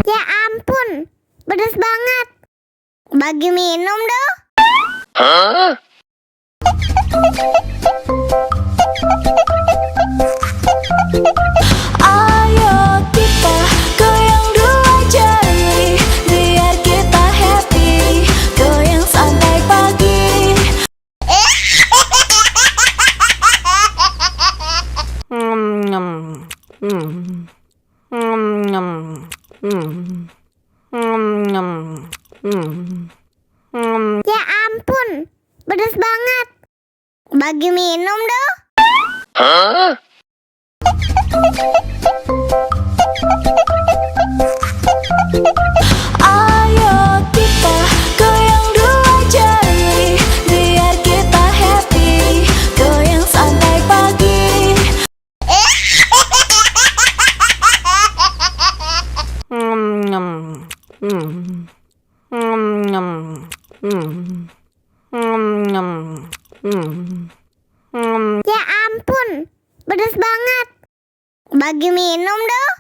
Ya ampun, pedas banget. Bagi minum dong. Ayo kita goyang dua jari, biar kita happy, goyang sampai pagi. Ya ampun, pedas banget. Bagi minum dong. Ayo kita goyang dua jari, biar kita happy, goyang sampai pagi. Ya ampun, pedas banget. Bagi minum dong.